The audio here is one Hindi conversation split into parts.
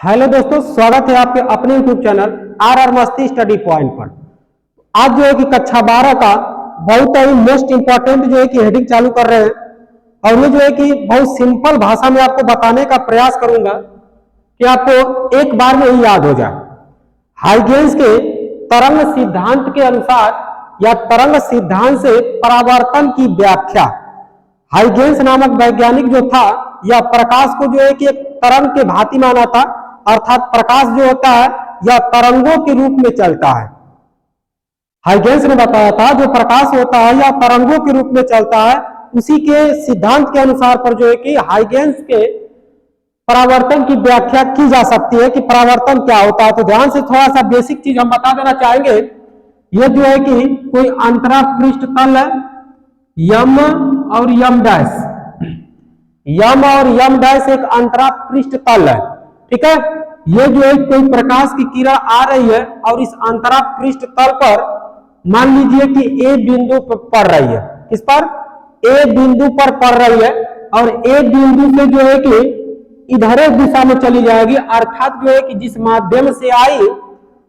हेलो दोस्तों, स्वागत है आपके अपने यूट्यूब चैनल आर मस्ती स्टडी पॉइंट पर। आज जो है कि कक्षा 12 का बहुत ही मोस्ट इंपॉर्टेंट जो है कि हेडिंग चालू कर रहे हैं और ये जो है कि बहुत सिंपल भाषा में आपको बताने का प्रयास करूंगा कि आपको एक बार में ही याद हो जाए। हाइगेंस के तरंग सिद्धांत के अनुसार या तरंग सिद्धांत से परावर्तन की व्याख्या। हाइगेंस नामक वैज्ञानिक जो था यह प्रकाश को जो है कि एक तरंग के भांति माना था, अर्थात प्रकाश जो होता है यह तरंगों के रूप में चलता है। हाइगेंस ने बताया था जो प्रकाश होता है यह तरंगों के रूप में चलता है। उसी के सिद्धांत के अनुसार पर जो है कि हाइगेंस के परावर्तन की व्याख्या की जा सकती है कि परावर्तन क्या होता है। तो ध्यान से थोड़ा सा बेसिक चीज हम बता देना चाहेंगे। यह जो है कि कोई अंतरा पृष्ठ तल है यम और यम डैश, यम और यम डैश एक अंतरा पृष्ठ तल है, ठीक है। ये जो है कोई प्रकाश की किरण आ रही है और इस अंतरा पृष्ठ तल पर मान लीजिए कि ए बिंदु पर पड़ रही है। किस पर? ए बिंदु पर पड़ रही है और ए बिंदु से जो है कि इधर एक दिशा में चली जाएगी, अर्थात जो है कि जिस माध्यम से आई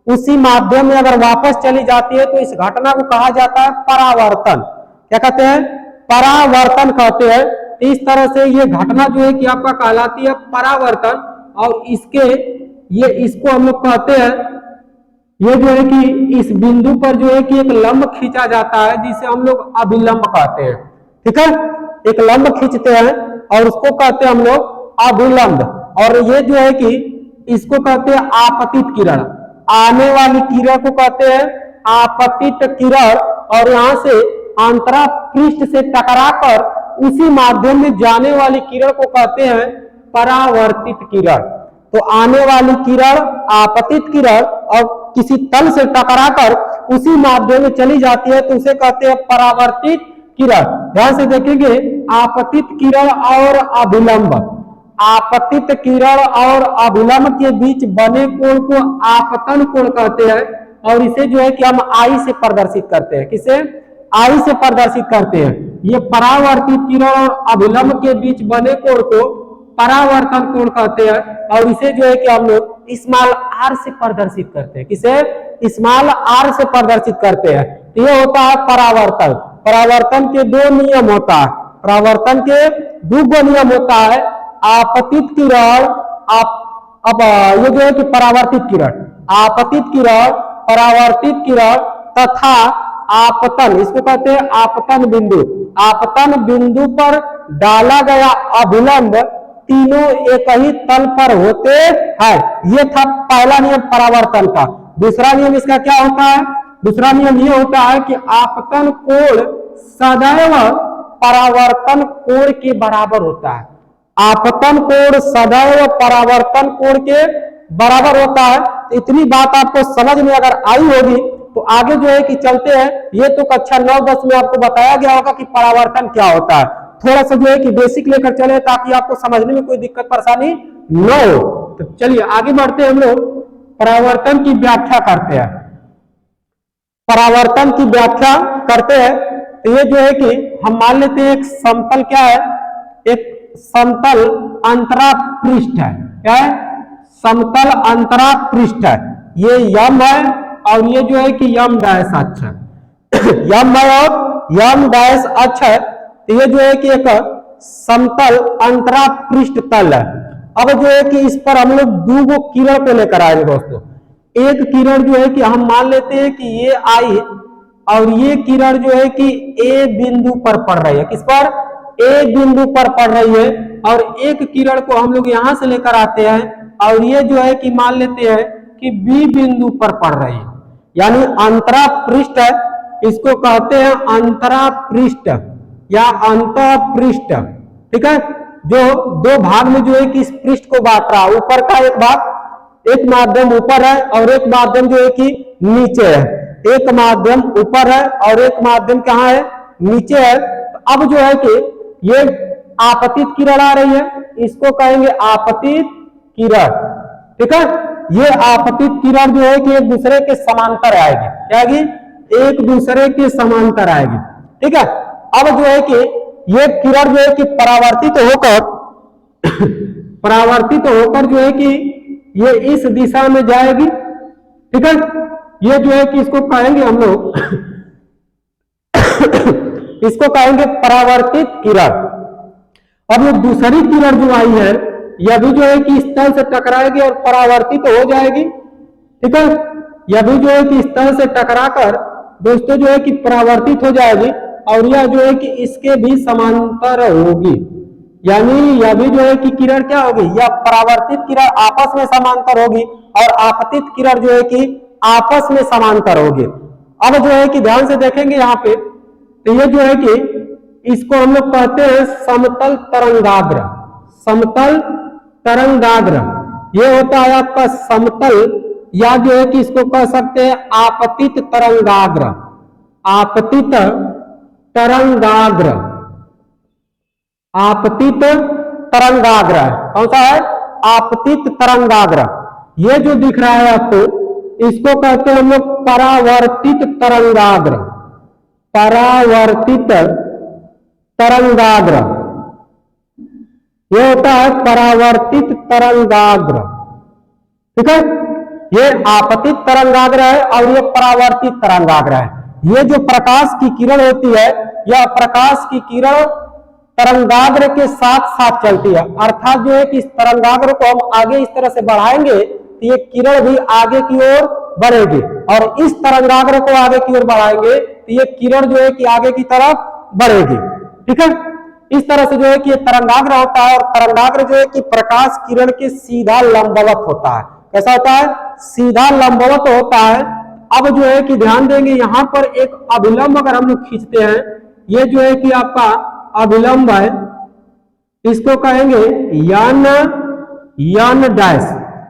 उसी माध्यम में अगर वापस चली जाती है तो इस घटना को कहा जाता है परावर्तन। क्या कहते हैं? परावर्तन कहते हैं। इस तरह से ये घटना जो है कि आपका कहलाती है परावर्तन और इसको हम लोग कहते हैं, ये जो है कि इस बिंदु पर जो है कि एक लंब खींचा जाता है जिसे हम लोग अभिलंब कहते हैं, ठीक है। एक लंब खींचते हैं और उसको कहते हैं हम लोग अभिलंब। और ये जो है कि इसको कहते हैं आपतित किरण। आने वाली किरण को कहते हैं आपतित किरण और यहाँ से अंतरा पृष्ठ से टकराकर उसी माध्यम में जाने वाली किरण को कहते हैं परावर्तित किरण। तो आने वाली किरण आपतित किरण और किसी तल से टकराकर उसी माध्यम में चली जाती है तो उसे कहते हैं परावर्तित किरण। ध्यान से देखेंगे, आपतित किरण और अभिलंब, आपतित किरण और अभिलंब के बीच बने कोण को आपतन कोण कहते हैं और इसे जो है कि हम आई से प्रदर्शित करते हैं। किसे? आई से प्रदर्शित करते हैं। ये परावर्तित किरण और अभिलंब के बीच बने कोण को परावर्तन कोण कहते हैं और इसे जो है कि हम लोग स्मॉल आर से प्रदर्शित करते हैं। किसे? स्मॉल आर से प्रदर्शित करते हैं। तो ये होता है परावर्तन। परावर्तन के दो नियम होता है, परावर्तन के दो नियम होता है, आपतित किरण अब ये जो है कि परावर्तित किरण, आपतित किरण, परावर्तित किरण तथा आपतन, इसको कहते हैं आपतन बिंदु। आपतन बिंदु पर डाला गया अभिलंब तीनों एक ही तल पर होते हैं। ये था पहला नियम परावर्तन का। दूसरा नियम इसका क्या होता है? दूसरा नियम ये होता है कि आपतन कोण सदैव परावर्तन कोण के बराबर होता है। आपतन कोण सदैव परावर्तन कोण के बराबर होता है। तो इतनी बात आपको समझ में अगर आई होगी तो आगे जो है कि चलते हैं। ये तो कक्षा 9-10 में आपको बताया गया होगा कि परावर्तन क्या होता है। थोड़ा सा जो है कि बेसिक लेकर चले ताकि आपको समझने में कोई दिक्कत परेशानी न हो। तो चलिए आगे बढ़ते हैं, हम लोग परावर्तन की व्याख्या करते हैं। परावर्तन की व्याख्या करते हैं तो ये जो है कि हम मान लेते हैं एक समतल क्या है, एक समतल अंतरा पृष्ठ है। क्या है? समतल अंतरा पृष्ठ है। ये यम है और ये जो है कि यम डैश अक्ष है। यम है और यम डैश अक्ष है। तो ये जो है कि एक समतल अंतरा पृष्ठ तल है। अब जो है कि इस पर हम लोग दो किरण को लेकर आएंगे दोस्तों। एक किरण जो है कि हम मान लेते हैं कि ये आई और ये किरण जो है कि ए बिंदु पर पड़ रही है। किस पर? ए बिंदु पर पड़ रही है। और एक किरण को हम लोग यहां से लेकर आते हैं और ये जो है कि मान लेते हैं कि बी बिंदु पर पड़ रही है, यानी अंतरा पृष्ठ है। इसको कहते हैं अंतरा पृष्ठ या अंतः पृष्ठ, ठीक है। जो दो भाग में जो है कि इस पृष्ठ को बांट रहा है, ऊपर का एक भाग, एक माध्यम ऊपर है और एक माध्यम जो है कि नीचे है। एक माध्यम ऊपर है और एक माध्यम कहाँ है? नीचे है। तो अब जो है कि ये आपतित किरण आ रही है, इसको कहेंगे आपतित किरण, ठीक है। ये आपतित किरण जो है कि एक दूसरे के समांतर आएगी। क्या आएगी? एक दूसरे के समांतर आएगी, ठीक है। अब जो है कि ये किरण जो है कि परावर्तित होकर जो है कि ये इस दिशा में जाएगी, ठीक है। ये जो है कि इसको कहेंगे हम लोग इसको कहेंगे परावर्तित किरण। अब ये दूसरी किरण जो आई है यह भी जो है कि स्थल से टकराएगी और परावर्तित हो जाएगी, ठीक है। यह भी जो है कि स्थल से टकराकर दोस्तों जो है कि परावर्तित हो जाएगी और यह जो है कि इसके भी समांतर होगी, यानी यह भी जो है कि किरण क्या होगी, यह परावर्तित किरण आपस में समांतर होगी और आपतित किरण जो है कि आपस में समांतर होगी। अब जो है कि ध्यान से देखेंगे यहाँ पे, तो ये जो है कि इसको हम लोग कहते हैं समतल तरंगाग्र। समतल तरंगाग्र ये होता है आपका समतल, या जो है कि इसको कह सकते हैं आपतित तरंगाग्र। आपतित तरंगाग्र, आपतित तरंगाग्र कौन सा है, आपतित तरंगाग्र। ये जो दिख रहा है आपको इसको कहते हैं हम लोग परावर्तित तरंगाग्र। परावर्तित तरंगाग्र ये होता है परावर्तित तरंगाग्र, ठीक है। ये आपतित तरंगाग्र है और ये परावर्तित तरंगाग्र है। ये जो प्रकाश की किरण होती है यह प्रकाश की किरण तरंगाग्र के साथ साथ चलती है, अर्थात जो है कि इस तरंगाग्र को हम आगे इस तरह से बढ़ाएंगे तो ये किरण भी आगे की ओर बढ़ेगी और इस तरंगाग्र को आगे की ओर बढ़ाएंगे तो ये किरण जो है कि आगे की तरफ बढ़ेगी, ठीक है। इस तरह से जो है कि ये तरंगाग्र होता है और तरंगाग्र जो है कि प्रकाश किरण के सीधा लंबवत होता है। कैसा होता है, सीधा लंबवत होता है। अब जो है कि ध्यान देंगे यहाँ पर एक अभिलंब अगर हम लोग खींचते हैं, ये जो है कि आपका अभिलंब है, इसको कहेंगे यान, यान डैश,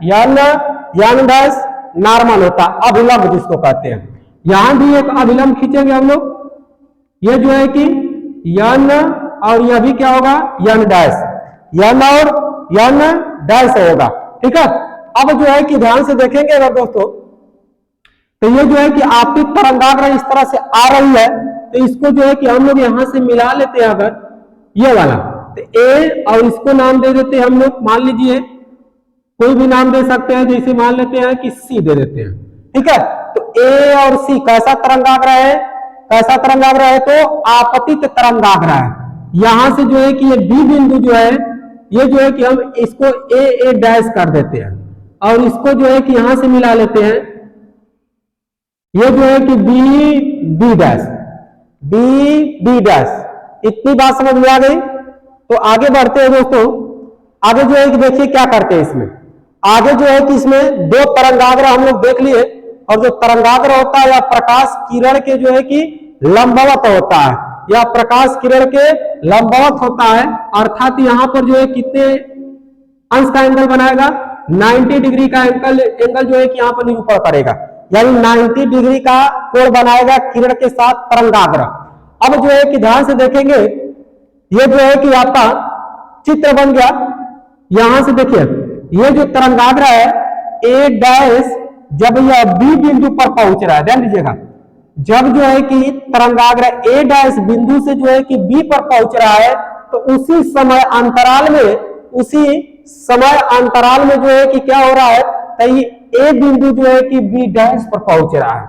यान डैश नॉर्मल होता है, अभिलंब जिसको कहते हैं। यहां भी एक अभिलंब खींचेंगे हम लोग, ये जो है कि यान और यह भी क्या होगा, यान डैश, यान और यान डैश होगा, ठीक है। अब जो है कि ध्यान से देखेंगे अगर दोस्तों, तो ये जो है कि आपतित तरंगाग्र इस तरह से आ रही है, तो इसको जो है कि हम लोग यहां से मिला लेते हैं अगर ये वाला, तो ए और इसको नाम दे देते हैं हम लोग, मान लीजिए कोई भी नाम दे सकते हैं, जैसे मान लेते हैं कि सी दे देते हैं, ठीक है। तो ए और सी कैसा तरंगाग्र है, कैसा तरंगाग्र है, तो आपतित तरंगाग्र है। यहां से जो है कि ये बी बिंदु जो है, ये जो है कि हम इसको ए डैश कर देते हैं और इसको जो है कि यहां से मिला लेते हैं, ये जो है कि बी डैश, बी डैश। इतनी बात समझ में आ गई। तो आगे बढ़ते हैं दोस्तों, आगे जो है कि देखिए क्या करते हैं इसमें। आगे जो है कि इसमें दो तरंगाग्र हम लोग देख लिए, और जो तरंगाग्र होता है या प्रकाश किरण के जो है कि लंबवत होता है, या प्रकाश किरण के लंबवत होता है, अर्थात यहां पर जो है कितने अंश का एंगल बनाएगा, 90 डिग्री का एंगल जो है कि यहां पर निरूपण करेगा, यानी 90 डिग्री का कोण बनाएगा किरण के साथ तरंगाग्र। अब जो है कि ध्यान से देखेंगे, ये जो है कि आपका चित्र बन गया। यहां से देखिए ये जो तरंगाग्र है ए डैश, जब यह बी बिंदु पर पहुंच रहा है, ध्यान दीजिएगा, जब जो है कि तरंगाग्र ए डैश बिंदु से जो है कि बी पर पहुंच रहा है, तो उसी समय अंतराल में, उसी समय अंतराल में जो है कि क्या हो रहा है, तो ए बिंदु जो है कि बी डैश पर पहुंच रहा है।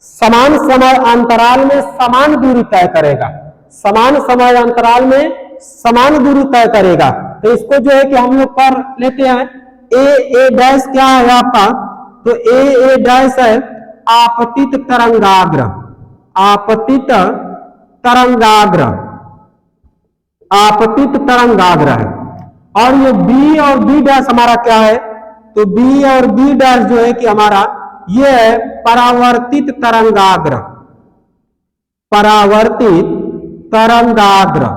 समान समय अंतराल में समान दूरी तय करेगा, समान समय अंतराल में समान दूरी तय करेगा। तो इसको जो है कि हम लोग कर लेते हैं, ए डैश क्या है आपका, तो ए डैश है आपतित तरंगाग्र, आपतित तरंगाग्र, आपतित तरंगाग्र है। और ये बी और बी डैश हमारा क्या है, तो बी और बी डैश जो है कि हमारा ये है परावर्तित तरंगाग्र, परावर्तित तरंगाग्र,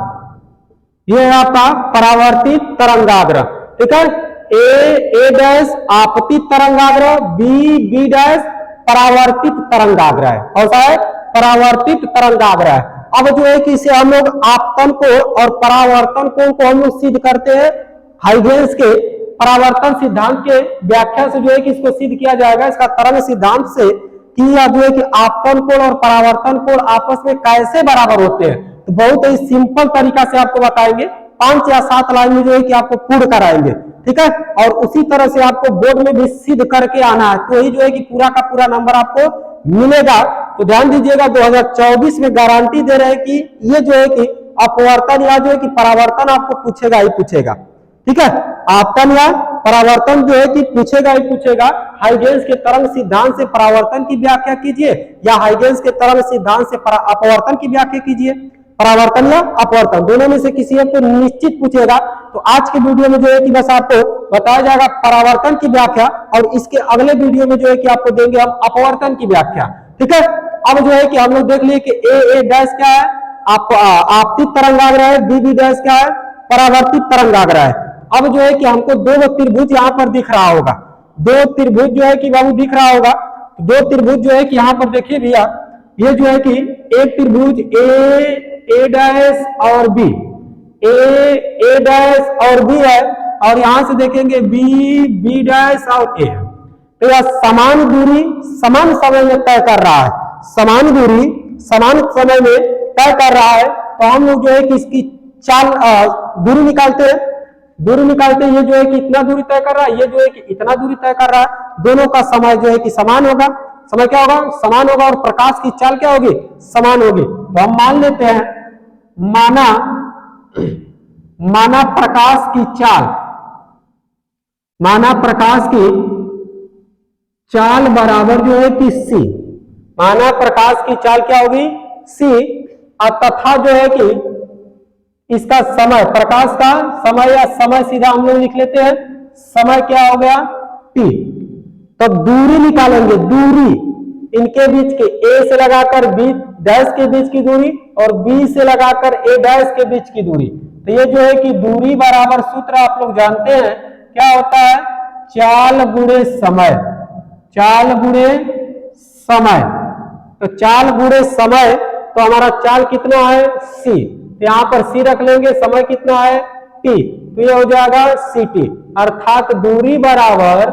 ये है आपका परावर्तित तरंगाग्र, ठीक है। ए डैश आपतित तरंगाग्र, बी डैश परावर्तित तरंगाग्र है, और सा है परावर्तित तरंगाग्र है। अब जो है कि इसे हम लोग आपतन को और परावर्तन को हम लोग सिद्ध करते हैं हाइगेंस के परावर्तन सिद्धांत के व्याख्या से, जो है कि इसको सिद्ध किया जाएगा इसका तरंग सिद्धांत से, कि यह जो है कि आपतन कोण और परावर्तन कोण आपस में कैसे बराबर होते हैं। तो बहुत ही सिंपल तरीका से आपको बताएंगे। 5 या 7 लाइन में जो है कि आपको पूर्ण कराएंगे, ठीक है। और उसी तरह से आपको बोर्ड में भी सिद्ध करके आना है, तो ही जो है कि पूरा का पूरा नंबर आपको मिलेगा। तो ध्यान दीजिएगा 2024 में गारंटी दे रहे हैं कि ये जो है कि अपवर्तन या जो है कि परावर्तन आपको पूछेगा ही पूछेगा, ठीक है। आपतन या परावर्तन जो है कि पूछेगा ही पूछेगा। हाइगेंस के तरंग सिद्धांत से परावर्तन की व्याख्या कीजिए या हाइगेंस के तरंग सिद्धांत से अपवर्तन की व्याख्या कीजिए। परावर्तन या अपवर्तन दोनों में से किसी एक को निश्चित पूछेगा। तो आज के वीडियो में जो है कि बस आपको बताया जाएगा परावर्तन की व्याख्या, और इसके अगले वीडियो में जो है कि आपको देंगे हम अपवर्तन की व्याख्या, ठीक है। अब जो है कि हम लोग देख लिए कि ए डैश क्या है, आपतित तरंगाग्र है, बी डैश क्या है, परावर्तित तरंगाग्र है। अब जो है कि हमको दो त्रिभुज यहाँ पर दिख रहा होगा, दो त्रिभुज जो है कि बाबू दिख रहा होगा। दो त्रिभुज जो है कि यहाँ पर देखिए भैया, ये जो है कि एक त्रिभुज ए डैश और बी, ए डैश और बी है, और यहां से देखेंगे बी डैश और ए। तो यह समान दूरी समान समय में तय कर रहा है, समान दूरी समान समय में तय कर रहा है। तो हम लोग जो है कि इसकी चाल दूरी निकालते हैं, दूरी निकालते हैं। ये जो है कि इतना दूरी तय कर रहा है, ये जो है कि इतना दूरी तय कर रहा है। दोनों का समय जो है कि समान होगा, समय क्या होगा, समान होगा, और प्रकाश की चाल क्या होगी, समान होगी। तो हम मान लेते हैं, माना प्रकाश की चाल, माना प्रकाश की चाल बराबर जो है कि सी, माना प्रकाश की चाल क्या होगी, सी, तथा जो है कि इसका समय, प्रकाश का समय या समय सीधा हम लोग लिख लेते हैं, समय क्या हो गया, टी। तो दूरी निकालेंगे, दूरी इनके बीच के ए से लगाकर बी डैश के बीच की दूरी और बी से लगाकर ए डैश के बीच की दूरी। तो ये जो है कि दूरी बराबर सूत्र आप लोग जानते हैं क्या होता है, चाल गुणे समय, चाल गुणे समय। तो चाल गुणे समय, तो हमारा चाल कितना है, सी। तो यहां पर सी रख लेंगे, समय कितना है, टी। तो ये हो जाएगा सी टी, अर्थात दूरी बराबर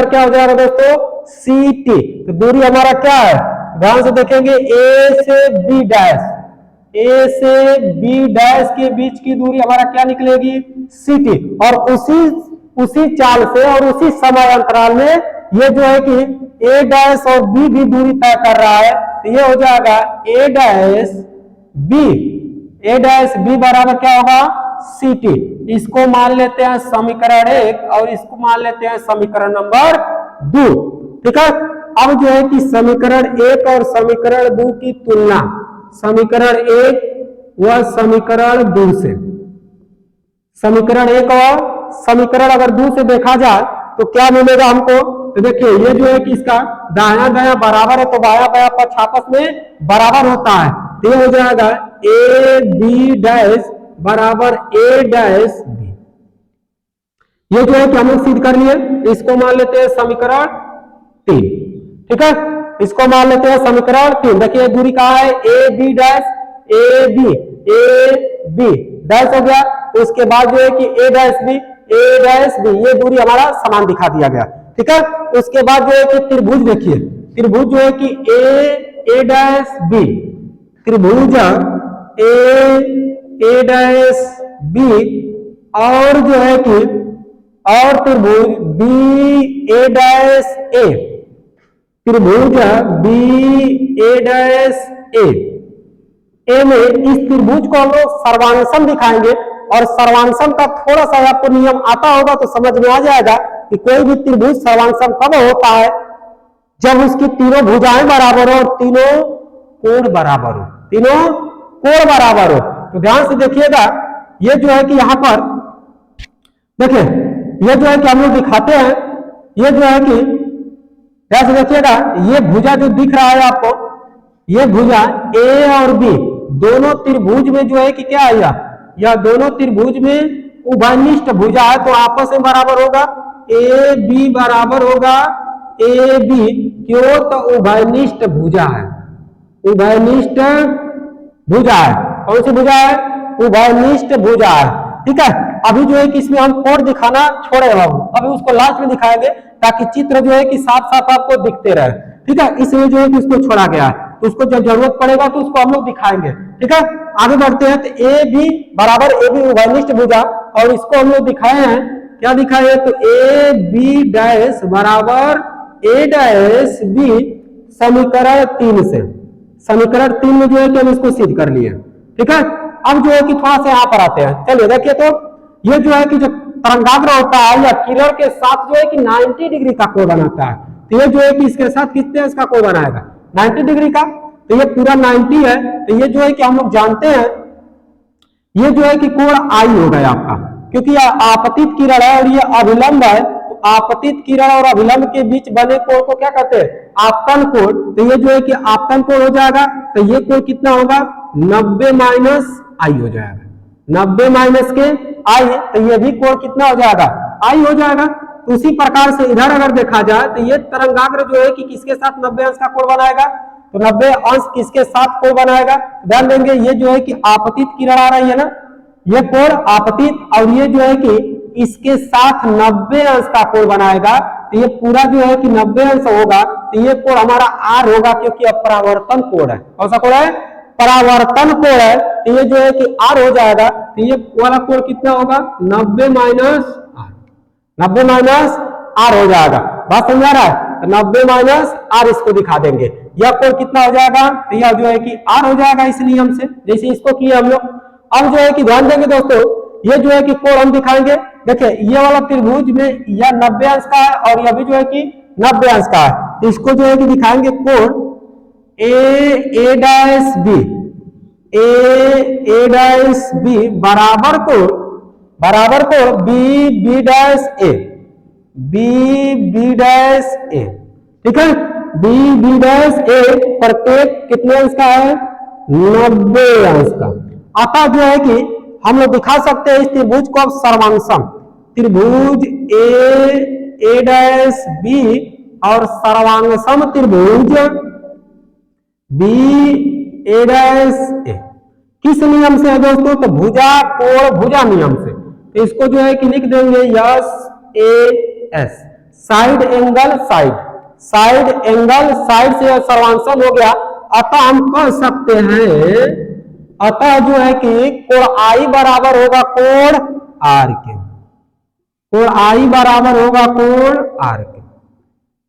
क्या हो जाएगा दोस्तों, सी टी। तो दूरी हमारा क्या है, ध्यान से देखेंगे, ए से बी डैश, ए से बी डैश के बीच की दूरी हमारा क्या निकलेगी, सी टी। और उसी चाल से और उसी समय अंतराल में ये जो है कि ए डैश और बी भी दूरी तय कर रहा है। तो ये हो जाएगा ए डैश बी बराबर क्या होगा, सी टी। इसको मान लेते हैं समीकरण 1 और इसको मान लेते हैं समीकरण नंबर 2, ठीक है। अब जो है कि समीकरण 1 और समीकरण 2 की तुलना, समीकरण 1 व समीकरण 2 से, समीकरण 1 और समीकरण अगर 2 से देखा जाए तो क्या मिलेगा हमको। तो देखिए ये जो है कि इसका दाया दाया बराबर है, तो बाया बाया पक्ष आपस में बराबर होता है। तो ये हो जाएगा ए बी डैश बराबर ए डैश बी। ये जो है कि हम लोग सिद्ध कर लिए। इसको मान लेते हैं समीकरण 3, ठीक है। इसको मान लेते हैं समीकरण 3। देखिए दूरी कहाँ है, A B dash, A B dash हो गया। उसके बाद जो है कि ए डैश बी, ये दूरी हमारा समान दिखा दिया गया, ठीक है। उसके बाद जो है कि त्रिभुज देखिए, त्रिभुज जो है कि ए डैश बी, त्रिभुज ए डैश बी, और जो है कि और त्रिभुज बी ए डैश ए, त्रिभुज बी ए डैश ए में इस त्रिभुज को हम लोग सर्वांशम दिखाएंगे। और सर्वांशम का थोड़ा सा आपको नियम आता होगा तो समझ में आ जाएगा कि कोई भी त्रिभुज सर्वांशम कब होता है, जब उसकी तीनों भुजाएं बराबर हो और तीनों कोण बराबर हो, तीनों कोण बराबर हो। तो ध्यान से देखिएगा, ये जो है कि यहां पर देखिए, ये जो है कि हम लोग दिखाते हैं, ये जो है कि ध्यान से देखिएगा, ये भुजा जो दिख रहा है आपको, ये भुजा ए और बी दोनों त्रिभुज में जो है कि क्या आया, या दोनों त्रिभुज में उभयनिष्ठ भुजा है, तो आपस में बराबर होगा, ए बी बराबर होगा ए बी। क्यों, तो उभयनिष्ठ भुजा है, उभयनिष्ठ भुजा है। कौन सी भुजा है, उभयनिष्ठ भुजा है, ठीक है। अभी जो है कि इसमें हम कोण दिखाना छोड़े बाबू, अभी उसको लास्ट में दिखाएंगे ताकि चित्र जो है कि साफ साफ आपको दिखते रहे, ठीक है। इसलिए जो है कि उसको छोड़ा गया है, तो उसको जब जरूरत पड़ेगा तो उसको हम लोग दिखाएंगे, ठीक है। आगे बढ़ते हैं। तो ए बी बराबर ए बी उभयनिष्ठ भुजा, और इसको हम लोग दिखाए हैं, क्या दिखाए हैं, तो ए बी डैश बराबर ए डैश बी समीकरण 3 से, समीकरण 3 में जो है कि हम इसको सिद्ध कर लिए। ठीक है, अब जो है कि थोड़ा सा यहाँ पर आते हैं। चलिए देखिए, तो ये जो है कि जो तरंगाग्र होता है या किरण के साथ जो है कि 90 डिग्री का कोण बनाता है, तो ये जो है कि इसके साथ कितने इसका कोण बनाएगा 90 डिग्री का, तो ये पूरा 90 है। तो ये जो है कि हम लोग जानते हैं ये जो है कि कोण आई हो गया आपका, क्योंकि यह आपतित किरण है और ये अभिलंब है। तो आपतित किरण और अभिलंब के बीच बने कोण को क्या कहते हैं, आपतन कोण। तो ये जो है कि आपतन कोण हो जाएगा, तो ये कोण कितना होगा 90 माइनस आई हो जाएगा, 90 माइनस के आई, तो ये भी कोण कितना हो जाएगा आई हो जाएगा। तो उसी प्रकार से इधर अगर देखा जाए तो ये तरंगाग्र जो है कि किसके साथ 90 अंश का कोण बनाएगा, तो 90 अंश किसके साथ कोण बनाएगा, ध्यान देंगे ये जो है कि आपतित किरण आ रही है ना, ये कोण आपतित, और ये जो है कि इसके साथ 90 अंश का कोण बनाएगा। तो ये पूरा जो है कि 90 अंश होगा, तो ये कोण हमारा आर होगा, क्योंकि अपरावर्तन कोण है। कौन सा कोण है, परावर्तन कोण है। तो ये जो है कि आर हो जाएगा, तो ये वाला कोण कितना होगा 90 माइनस आर, 90 माइनस आर हो जाएगा। बात समझा रहा है, तो 90 माइनस आर इसको दिखा देंगे, यह कोण कितना हो जाएगा, तो यह जो है कि आर हो जाएगा इस नियम से, जैसे इसको किए हम लोग। अब जो है कि ध्यान देंगे दोस्तों, ये जो है कि कोण हम दिखाएंगे। देखिए ये वाला त्रिभुज में यह 90 अंश का है और यह भी जो है कि 90 अंश का है, तो इसको जो है कि दिखाएंगे कोण ए डैश बी, ए डैश बी बराबर कोण B dash A, B dash ए। ठीक है, बी डैश ए प्रत्येक कितने अंश का है 90 अंश का। अतः जो है कि हम लोग दिखा सकते हैं इस त्रिभुज को अब सर्वांशम त्रिभुज ए डैश बी और सर्वांशम त्रिभुज बी ए डैश ए। किस नियम से है दोस्तों, तो भुजा कोण भुजा नियम से। तो इसको जो है कि लिख देंगे yes A S, side angle side, side angle side से सर्वांशम हो गया। अतः हम कह सकते हैं, अतः जो है कि कोण आई बराबर होगा कोण आर के, कोण आई बराबर होगा कोण आर के।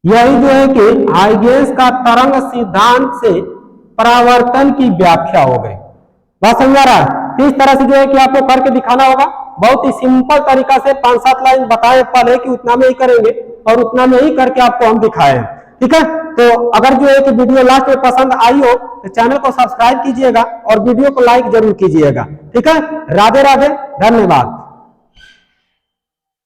यही जो है कि हाइगेंस का तरंग सिद्धांत से परावर्तन की व्याख्या हो गई। बात समझा रहा है, इस तरह से जो है कि आपको करके दिखाना होगा। बहुत ही सिंपल तरीका से 5-7 लाइन बताए पहले कि उतना में ही करेंगे और उतना में ही करके आपको हम दिखाए। ठीक है, तो अगर जो है कि वीडियो लास्ट में पसंद आई हो तो चैनल को सब्सक्राइब कीजिएगा और वीडियो को लाइक जरूर कीजिएगा। ठीक है, राधे राधे, धन्यवाद।